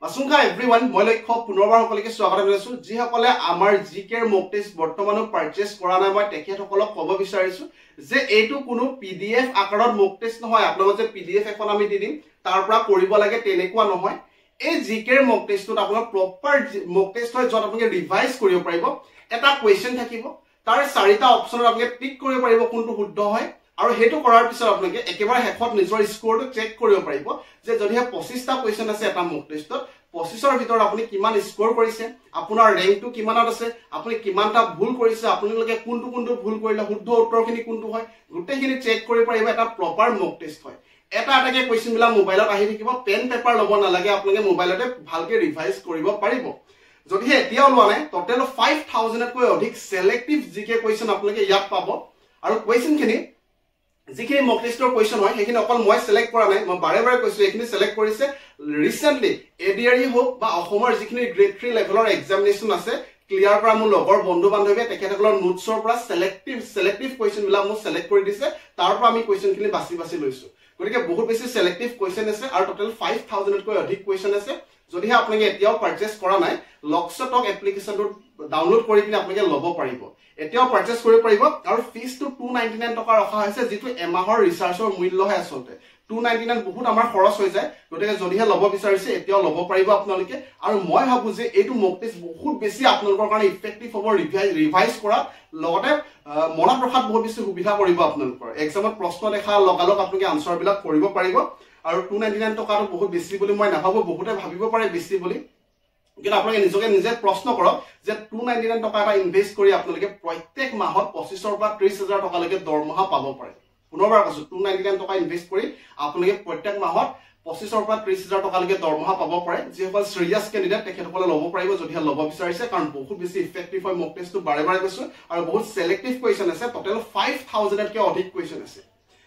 Asunka everyone, মই লক্ষ্য পুনৰবাৰ সকলকে স্বাগত জনাইছো যিসকলে আমাৰ জিকেৰ মক টেষ্ট বৰ্তমানো পাৰচেজ কৰা নাই মই তেখেতসকলক ক'ব বিচাৰিছো যে এইটো কোনো পিডিএফ আকাৰত মক টেষ্ট নহয় আপোনালোকে যে পিডিএফ এখন আমি দি দিম তাৰ পৰা কৰিব লাগে তেনেকুৱা নহয় এই জিকেৰ মক টেষ্টত আপোনাৰ প্ৰপাৰ মক টেষ্ট হয় যত আপুনি ৰিভাইজ কৰিব পাৰিব এটা কোৱেশ্চন থাকিব তাৰ চাৰিটা অপচনত আপুনি টিক কৰিব পাৰিব কোনটো শুদ্ধ হয় আৰু হেতু কৰাৰ পিছত আপোনালোকে একেবাৰে হেকত নিজৰ স্কোৰটো চেক কৰিব পাৰিব যে যদিহে 25টা কোৱেশ্চন আছে এটা মক টেষ্টত 25ৰ ভিতৰত আপুনি কিমান স্কোৰ কৰিছে আপোনাৰ ৰেংকটো কিমানত আছে আপুনি কিমানটা ভুল কৰিছে আপোনালোকে কোনটো ভুল কৰিলে শুদ্ধ উত্তৰখিনি কোনটো হয় গুটেখিনি চেক কৰিব পাৰিব এটা প্ৰপাৰ মক টেষ্ট হয় এটা এটাকে কোৱেশ্চন বিলা মোবাইলত আহি থাকিব পেন পেপাৰ লব নালাগে আপোনালোকে মোবাইলতে ভালকে ৰিভাইজ কৰিব পাৰিব যদিহে এতিয়া লোৱা নাই টোটেল 5000 তকৈ অধিক সিলেক্টিভ জিকে কোৱেশ্চন আপোনালোকে ইয়াত পাব আৰু কোৱেশ্চনখিনি যিখিনি মক টেষ্টৰ কোৱেশ্চন হয় সেইখিনি অকল মই সিলেক্ট কৰা নাই মই বাৰে বাৰে কৈছো এইখিনি সিলেক্ট কৰিছে ৰিসেন্টলি এডিআৰই হোক বা অসমৰ যিখিনি গ্ৰেড 3 লেভেলৰ এক্সামিনেশন আছে ক্লিয়াৰ কৰা মোৰ লগৰ বন্ধু বান্ধৱীয়ে তেখেতসকলৰ নোটছৰ পৰা সিলেক্টিভ কোৱেশ্চন বিলা মই সিলেক্ট কৰি দিছে তাৰ পৰা আমি কোৱেশ্চনখিনি বাছি লৈছো গতিকে বহুত বেছি সিলেক্টিভ কোৱেশ্চন আছে আৰু টোটেল 5000 তকৈ অধিক কোৱেশ্চন আছে যদিহে আপোনালোকে এতিয়াও পাৰচেজ কৰা নাই লক্সটক এপ্লিকেশনটো ডাউনলোড কৰি কিনে আপোনালোকে ল'ব পাৰিব এতিয়াও পাৰচেজ কৰিব পাৰিব আৰু ফিজটো 299 টকা ৰখা হৈছে যেটো এমাহৰ ৰিচাৰ্জৰ মূল্য হয় আসলতে 299 বহুত আমাৰ খৰচ হৈ যায় গতিকে যদিহে ল'ব বিচাৰিছে এতিয়াও ল'ব পাৰিব আপোনালোকে আৰু মই ভাবো যে এইটো মক টেষ্ট বহুত বেছি আপোনালোকৰ কাৰণে ইফেক্টিভ হ'ব ৰিভাইজ কৰা লগতে মনত ৰখাত বহুত বেছি সুবিধা কৰিব আপোনালোকৰ এক্সামত প্ৰশ্ন দেখা লগালগ আপোনালোকে আনসাৰ বিলাক কৰিব পাৰিব আৰু 299 টকাটো বহুত বেছি বুলি মই নাভাবো বহুতে ভাবিব পাৰে বেছি বুলি কিন্তু আপোনালোকে নিজে প্ৰশ্ন কৰক যে 299 টকা এটা ইনভেস্ট কৰি আপোনালোকে প্ৰত্যেক মাহত 25ৰ পৰা 30000 টকা লৈকে দৰমহা পাব পাৰে পুনৰবাৰ কৈছো 299 টকা ইনভেস্ট কৰি আপোনালোকে প্ৰত্যেক মাহত 25ৰ পৰা 30000 টকা লৈকে দৰমহা পাব পাৰে যিসকল সিৰিয়াস কেণ্ডিডেট তেখেতসকলে ল'ব পাৰিব যদিহে ল'ব বিচাৰিছে কাৰণ বহুত বেছি ইফেক্টিভ হয় মক টেষ্টটো বাৰে বাৰে কৈছো আৰু বহুত সিলেক্টিভ কোৱেশ্চন আছে টোটেল 5000 তকৈ অধিক কোৱেশ্চন আছে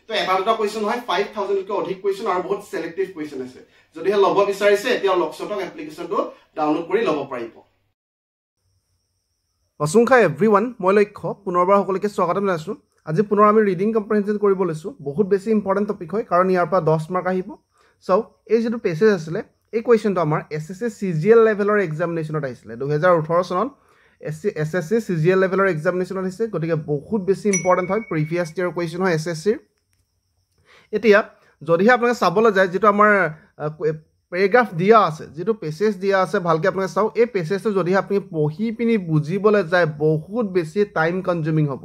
তো এটা দুটা কোৱেশ্চন হয় 5000 তকৈ অধিক কোৱেশ্চন আৰু বহুত সিলেক্টিভ কোৱেশ্চন আছে যদিহে ল'ব বিচাৰিছে এতিয়া লক্সটক এপ্লিকেশনটো ডাউনলোড কৰি ল'ব পাৰিব অসংখ্য এভৰিৱান মই লক্ষ্য পুনৰবাৰ সকলকে স্বাগতম জনাইছো আজি পুনৰ আমি ৰিডিং কম্প্ৰিহেনশন কৰিব লৈছো বহুত বেছি ইম্পৰ্টেন্ট টপিক হয় কাৰণ ইয়াৰ পৰা 10 মাৰ্ক আহিব সো এই যেটো পেছেজ আছিল এই কোৱেশ্চনটো আমাৰ এসএসসি সিজিএল লেভেলৰ এক্সামিনেশনত আহিছিল 2018 চনত এসএসসি সিজিএল লেভেলৰ এক্সামিনেশনত আহিছে গতিকে বহুত বেছি ইম্পৰ্টেন্ট হয় প্ৰিভিয়াস ইয়াৰ কোৱেশ্চন হয় এসএসসি এতিয়া যদিহে আপোনালোকে চাবলৈ যায় যেটো আমাৰ পেৰাগ্ৰাফ দিয়া আছে যেটো পেছেজ দিয়া আছে ভালকে আপোনালোকে চাও এই পেছেজটো যদিহে আপুনি পঢ়ি পিনি বুজিবলৈ যায় বহুত বেছি টাইম কনজিউমিং হ'ব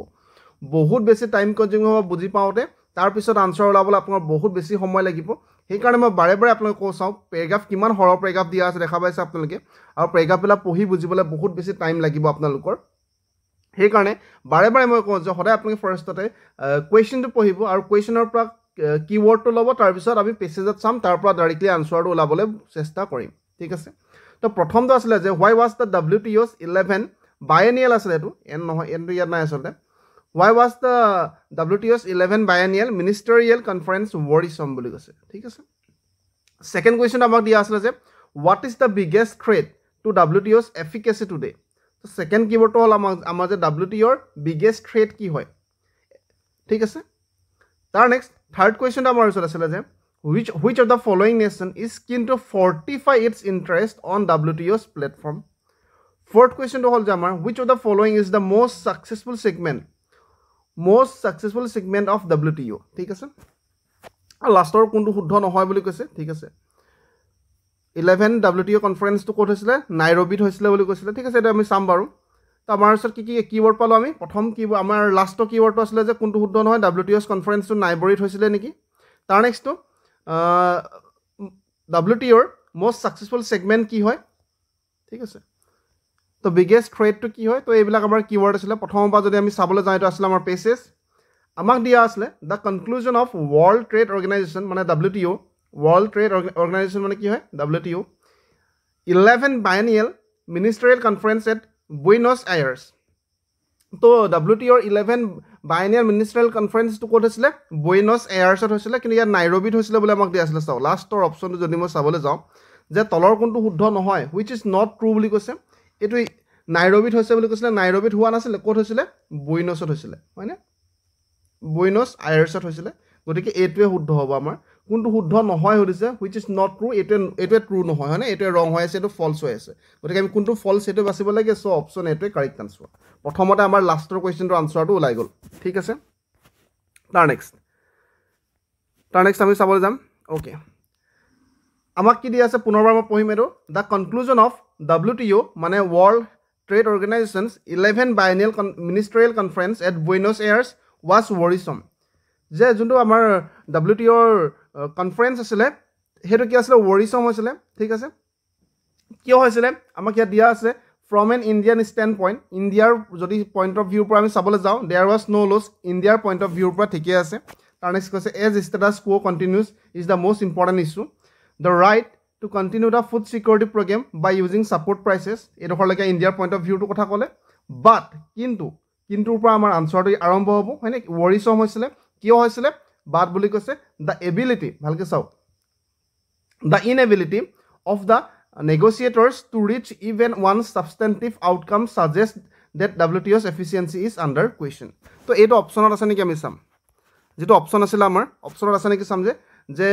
বুজি পাওঁতে তাৰ পিছত আনসাৰ ওলাবলৈ আপোনাৰ বহুত বেছি সময় লাগিব সেই কাৰণে মই বাৰে বাৰে আপোনালোকক কৈ চাও পেৰাগ্ৰাফ কিমান হৰৰ পেৰাগ্ৰাফ দিয়া আছে দেখা পাইছে আপোনালোকে আৰু পেৰাগ্ৰাফবিলাক পঢ়ি বুজিবলৈ বহুত বেছি টাইম লাগিব আপোনালোকৰ সেই কাৰণে বাৰে বাৰে মই কওঁ যে সদায় আপোনালোকে ফাৰ্ষ্টতে কোৱেশ্চনটো পঢ়িব আৰু কোৱেশ্চনৰ পৰা কিৱৰ্ডটো ল'ব তাৰ পিছত আমি পেছেজত চাম তাৰ পৰা ডাইৰেক্টলি আনসাৰটো ওলাবলৈ চেষ্টা কৰিম ঠিক আছে তো প্ৰথমটো আছিল যে why was the WTO's 11 biennial আছিল এটো এন নহয় এনটো ইয়াত নাই আছলতে why was the WTO's 11 biennial ministerial conference worrisome বুলি কৈছে ঠিক আছে সেকেন্ড কোৱেশ্চন আমাক দিয়া আছিল যে what is the biggest threat to WTO's efficacy today তো সেকেন্ড কিৱৰ্ডটো হ'ল আমাৰ যে WTOৰ biggest threat কি হয় ঠিক আছে তাৰ নেক্সট থাৰ্ড কোৱেশ্চন আমাৰ ওচৰত আছিল যে which of the following nation is keen to fortify its interest on WTO's platform fourth question to hol jamar which of the following is the most successful segment of WTO ঠিক আছে আৰু লাষ্টৰ কোনটো শুদ্ধ নহয় বুলি কৈছে ঠিক আছে 11 WTO কনফাৰেন্স তো ক'ত হৈছিল নাইৰোবিত হৈছিল বুলি কৈছিল ঠিক আছে এটা আমি চাম বাৰু তো আমাৰ ওচৰত কি কিৱৰ্ড পালো আমি প্ৰথম কি আমাৰ লাষ্টৰ কিৱৰ্ডটো আছিল যে কোনটো শুদ্ধ নহয় WTO's কনফাৰেন্সটো নাইৰোবিত হৈছিল নেকি তাৰ নেক্সটটো WTOৰ most successful segment কি হয় ঠিক আছে তো biggest threat to কি হয় তো এইবিলাক আমাৰ কিৱৰ্ড আছিল প্ৰথমবাৰ যদি আমি চাবলৈ যাওঁ এটা আছিল আমাৰ পেছেজ আমাক দিয়া আছিল the conclusion of world trade organization মানে WTO world trade organization মানে কি হয় WTO 11 biennial ministerial conference at Buenos Aires তো WTOৰ 11 biennial ministerial conference to ক'ত হৈছিল Buenos Aires হৈছিল কিন্তু ইয়াত নাইৰোবিত হৈছিল বুলি আমাক দিয়া আছিল চাও লাষ্টৰ অপচনটো যদি মই চাবলৈ যাওঁ যে তলৰ কোনটো শুদ্ধ নহয় which is not true বুলি কৈছে এটো নাইৰোবিত হৈছে বুলি কৈছিল নাইৰোবিত হোৱা নাছিল ক'ত হৈছিল বুইনছত হৈছিল হয়নে বুইনছ আয়াৰ্ছত হৈছিল গতিকে এটোৱে শুদ্ধ হ'ব আমাৰ কোনটো শুদ্ধ নহয় সুধিছে হুইচ ইজ নট ট্ৰু এইটোৱে ট্ৰু নহয় হয়নে এইটোৱে ৰং হৈ আছে এইটো ফলছ হৈ আছে গতিকে আমি কোনটো ফলছ সেইটো বাচিব লাগে চ' অপশ্যন এইটোৱে কাৰেক্ট আনচাৰ প্ৰথমতে আমাৰ লাষ্টৰ কুৱেশ্যনটোৰ আনচাৰটো ওলাই গ'ল ঠিক আছে তাৰ নেক্সট আমি চাবলৈ যাম অ'কে আমাক কি দিয়া আছে পুনৰবাৰ মই পঢ়িম এইটো দ্য কনক্লুজন অফ WTO মানে world trade organisations 11 biennial ministerial conference at Buenos Aires was worrisome যে যোনটো আমাৰ WTOৰ কনফাৰেঞ্চ আছিলে সেইটো কি আছিলে worrisome হৈছিলে ঠিক আছে কিয় হৈছিলে আমাক ইয়াত দিয়া আছে from an Indian standpoint ইণ্ডিয়াৰ যদি পইণ্ট অফ ভিউৰ পৰা আমি চাবলৈ যাওঁ there was no loss ইণ্ডিয়াৰ পইণ্ট অফ ভিউৰ পৰা ঠিকে আছে তাৰ নেক্সট কৈছে as status quo continues is the most important issue the right to continue the food security program by using support prices এইডোখৰলৈকে ইণ্ডিয়াৰ পইণ্ট অফ ভিউটো কথা ক'লে বাট কিন্তুৰ পৰা আমাৰ আনচাৰটো আৰম্ভ হ'ব হয়নে worrisome হৈছিলে কিয় হৈছিলে বাট বুলি কৈছে the ability ভালকৈ চাওক the inability of the negotiators to reach even one substantive outcome suggests that WTO's efficiency is under question তো এইটো অপশ্যনত আছে নেকি আমি চাম যেটো অপশ্যন আছিল আমাৰ অপশ্যনত আছে নেকি চাম যে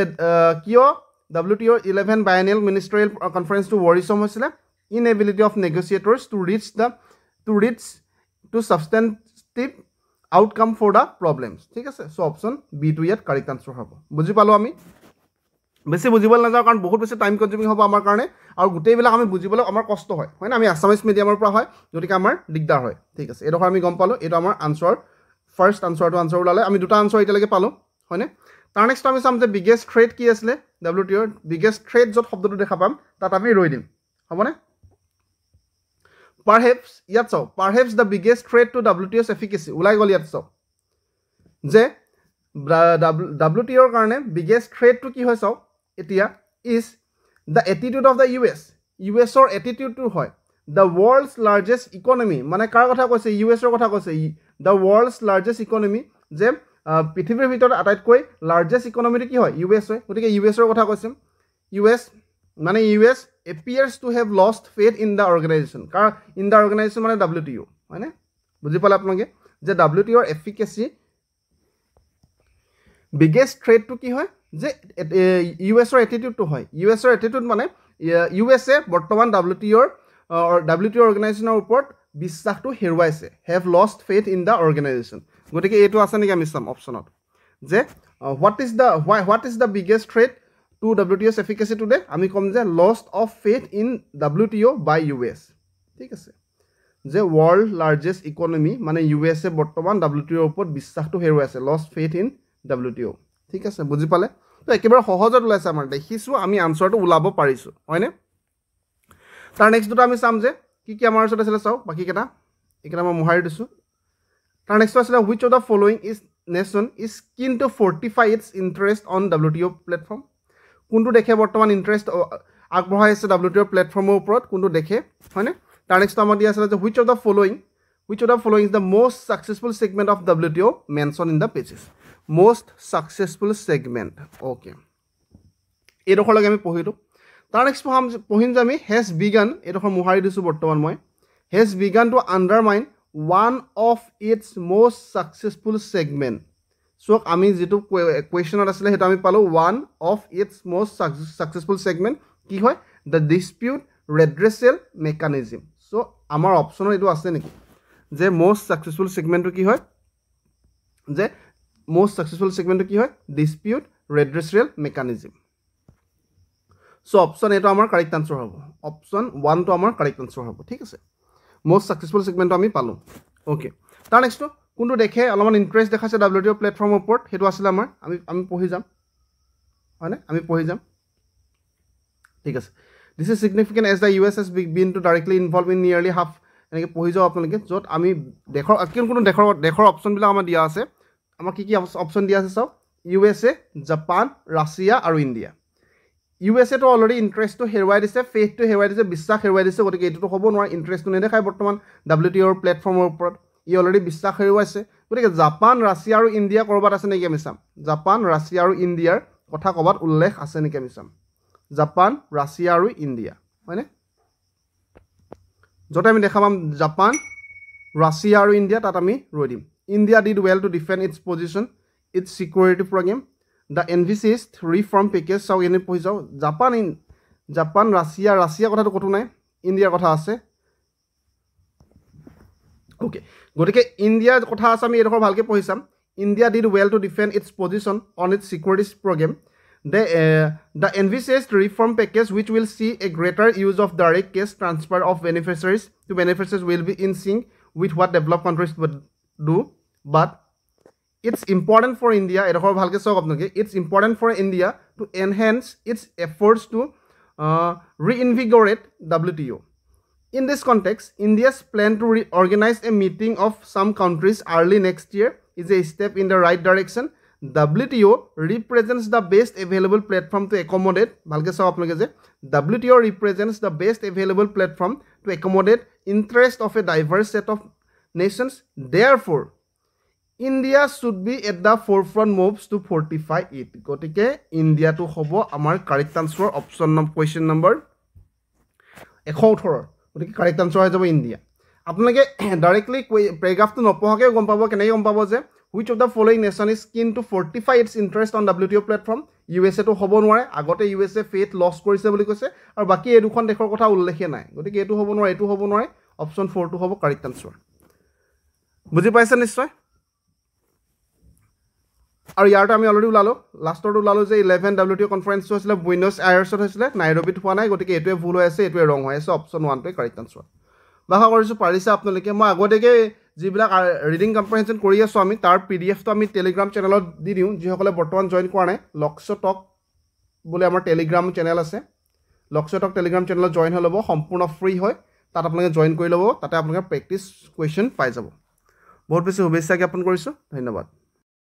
কিয় WTOৰ 11 biennial ministerial conference to worrisome হৈছিলে inability of negotiators to reach substantive outcome for the problems ঠিক আছে সো অপশ্যন বি টু ইয়াত কাৰেক্ট আনসাৰ হ'ব বুজি পালো আমি বেছি বুজিবলৈ নাযাওঁ কাৰণ বহুত বেছি টাইম কনজিউমিং হ'ব আমাৰ কাৰণে আৰু গোটেইবিলাক আমি বুজিবলৈ আমাৰ কষ্ট হয় হয়নে আমি আছামিজ মিডিয়ামৰ পৰা হয় গতিকে আমাৰ দিগদাৰ হয় ঠিক আছে এইডোখৰ আমি গম পালোঁ এইটো আমাৰ আনচাৰ ফাৰ্ষ্ট আনচাৰটো আনচাৰ ওলালে আমি দুটা আনচাৰ এতিয়ালৈকে পালোঁ হয়নে তাৰ নেক্সট আমি চাম যে বিগেষ্ট থ্ৰেট কি আছিলে WTOৰ বিগেষ্ট থ্ৰেট য'ত শব্দটো দেখা পাম তাত আমি ৰৈ দিম হ'বনে পাৰহেপছ ইয়াত চাওক perhaps the biggest threat to WTO's efficacy ওলাই গ'ল ইয়াত চাওক যে WTOৰ কাৰণে বিগেষ্ট থ্ৰেটটো কি হয় চাওক এতিয়া is the attitude of the ইউএছৰ এটিটিউডটো হয় দ্য ৱৰ্ল্ডছ লাৰ্জেষ্ট ইকনমি মানে কাৰ কথা কৈছে ইউএছৰ কথা কৈছে দ্য ৱৰ্ল্ডছ লাৰ্জেষ্ট ইকনমি যে পৃথিৱীৰ ভিতৰত আটাইতকৈ লাৰ্জেষ্ট ইকনমিটো কি হয় ইউএছ হয় গতিকে ইউএছৰ কথা কৈছে US appears to have lost faith in the organization কাৰণ in the organization মানে WTO হয়নে বুজি পালে আপোনালোকে যে WTOৰ এফিকেচি বিগেষ্ট থ্ৰেটটো কি হয় যে ইউএছৰ এটিটিউডটো হয় ইউএছৰ এটিটিউড মানে ইউএছএ বৰ্তমান WTO অৰ্গেনাইজেশ্যনৰ ওপৰত বিশ্বাসটো হেৰুৱাইছে have lost faith in the organisation গতিকে এইটো আছে নেকি আমি চাম অপশ্যনত যে what is the biggest threat to WTO's efficacy today আমি ক'ম যে lost of faith in WTO by US ঠিক আছে যে ৱৰ্ল্ড লাৰ্জেষ্ট ইকনমি মানে USA বৰ্তমান WTOৰ ওপৰত বিশ্বাসটো হেৰুৱাইছে লষ্ট ফেথ ইন WTO ঠিক আছে বুজি পালে তো একেবাৰে সহজত ওলাইছে আমাৰ দেখিছোঁ আমি আনচাৰটো ওলাব পাৰিছোঁ হয়নে তাৰ নেক্সট দুটা আমি চাম যে কি আমাৰ ওচৰত আছিলে চাওক বাকীকেইটা এইকেইটা মই মোহাৰি দিছোঁ তাৰ নেক্সট আছিলে which of the following nation is keen to fortify its interest on WTO platform কোনটো দেখে বৰ্তমান ইণ্টাৰেষ্ট আগবঢ়াই আছে WTO প্লেটফৰ্মৰ ওপৰত কোনটো দেখে হয়নে তাৰ নেক্সট আমাৰ দিয়া আছিলে যে which of the following is the most successful segment of WTO mention in the pages most successful segment okay এইডোখৰলৈকে আমি পঢ়িলোঁ তাৰ নেক্সট পঢ়িম যে আমি হেজ বিগান এইডোখৰ মোহাৰি দিছোঁ বৰ্তমান মই has begun to undermine one of its most successful segment so' আমি যিটো কুৱেশ্যনত আছিলে সেইটো আমি পালোঁ one of its most successful segment কি হয় the dispute redressal mechanism so' আমাৰ অপশ্যনত এইটো আছে নেকি যে মষ্ট ছাকচেছফুল ছেগমেণ্টটো কি হয় যে most successful segment কি হয় dispute redressal mechanism so option A টো আমাৰ কাৰেক্ট আনসাৰ হ'ব option 1 টো আমাৰ কারেক্ট আনসার হ'ব ঠিক আছে most successful segment আমি পালো ওকে তাৰ নেক্সট কোনটো দেখে অলপমান ইন্টাৰেস্ট দেখাছে WTO প্ল্যাটফৰ্মৰ ওপৰত হেতু আছিল আমাৰ আমি পঢ়ি যাম হয়নে আমি পঢ়ি যাম ঠিক আছে this is significant as the US has been to directly involved in nearly half এনেকৈ পঢ়ি যাও আপোনালোকে য'ত আমি কোনো দেশৰ অপশ্যনবিলাক আমাৰ দিয়া আছে আমাক কি অপশ্যন দিয়া আছে চাওক USA জাপান ৰাছিয়া আৰু ইণ্ডিয়া USA তো অলৰেডি ইণ্টাৰেষ্টটো হেৰুৱাই দিছে ফেথটো হেৰুৱাই দিছে বিশ্বাস হেৰুৱাই দিছে গতিকে এইটোতো হ'ব নোৱাৰে ইণ্টাৰেষ্টটো নেদেখায় বৰ্তমান WTOৰ প্লেটফৰ্মৰ ওপৰত ই অলৰেডি বিশ্বাস হেৰুৱাইছে গতিকে জাপান ৰাছিয়া আৰু ইণ্ডিয়া ক'ৰবাত আছে নেকি আমি চাম জাপান ৰাছিয়া আৰু ইণ্ডিয়াৰ কথা ক'ৰবাত উল্লেখ আছে নেকি আমি চাম জাপান ৰাছিয়া আৰু ইণ্ডিয়া হয়নে য'তে আমি দেখা পাম জাপান ৰাছিয়া আৰু ইণ্ডিয়া তাত আমি ৰৈ দিম India did well to defend its position, its security program. The envisaged reform package চাওক এনে পঢ়ি যাওক জাপান ৰাছিয়া কথাটো ক'তো নাই ইণ্ডিয়াৰ কথা আছে ওকে গতিকে ইণ্ডিয়াৰ কথা আছে আমি এইডোখৰ ভালকৈ পঢ়ি চাম India did well to defend its position on its securities programme The envisaged reform package, which will see a greater use of direct cash transfer of beneficiaries to beneficiaries, will be in sync with what developed countries would do. But it's important for India. It's important for India to enhance its efforts to reinvigorate WTO. In this context, India's plan to organize a meeting of some countries early next year is a step in the right direction. WTO represents the best available platform to accommodate WTO represents the best available platform to accommodate interest of a diverse set of nations. Therefore, India should be at the forefront moves to fortify it. Gotike India to hobo amar correct answer option question number 118 gotike correct answer hoy jabo India. Apnalage directly paragraph to nopohake gom pabo kenai gom pabo je which of the following nation is keen to fortify its interest on WTO platform? USA to hobo nware agote USA faith loss korise boli koise aru baki e dukhon dekhor kotha ullekhe nai gotike etu hobo nware option 4 to hobo correct answer বুজি পাইছে নিশ্চয় আৰু ইয়াৰটো আমি already ওলালো লাষ্টৰটো ওলালো যে 11 WTO কনফাৰেন্সটো হৈছিলে বুইনছ আয়াৰ্ছত হৈছিলে নাইৰোবিত হোৱা নাই গতিকে এটোৱে ভুল হৈ আছে এটোৱে ৰং হৈ আছে অপশ্যন 1 টোৱে কাৰেক্ট আনসাৰ বাখা কৰিছো পাৰিছে আপোনালোকে মই আগতেকে যিবিলাক ৰিডিং কম্প্ৰিহেনশন কৰি আছো আমি তাৰ PDF টো আমি টেলিগ্ৰাম চেনেলত দি দিও যিসকলে বৰ্তমান জয়েন কৰা নাই লক্ষ্য টক বুলি আমাৰ টেলিগ্ৰাম চেনেল আছে লক্ষ্য টক টেলিগ্ৰাম চেনেলত জয়েন হৈ ল'ব সম্পূৰ্ণ ফ্ৰী হয় তাত আপোনালোকে জয়েন কৰি ল'ব তাতে আপোনালোকে প্ৰেক্টিছ কুৱেশ্যন পাই যাব বহুত বেছি শুভেচ্ছা জ্ঞাপন কৰিছো ধন্যবাদ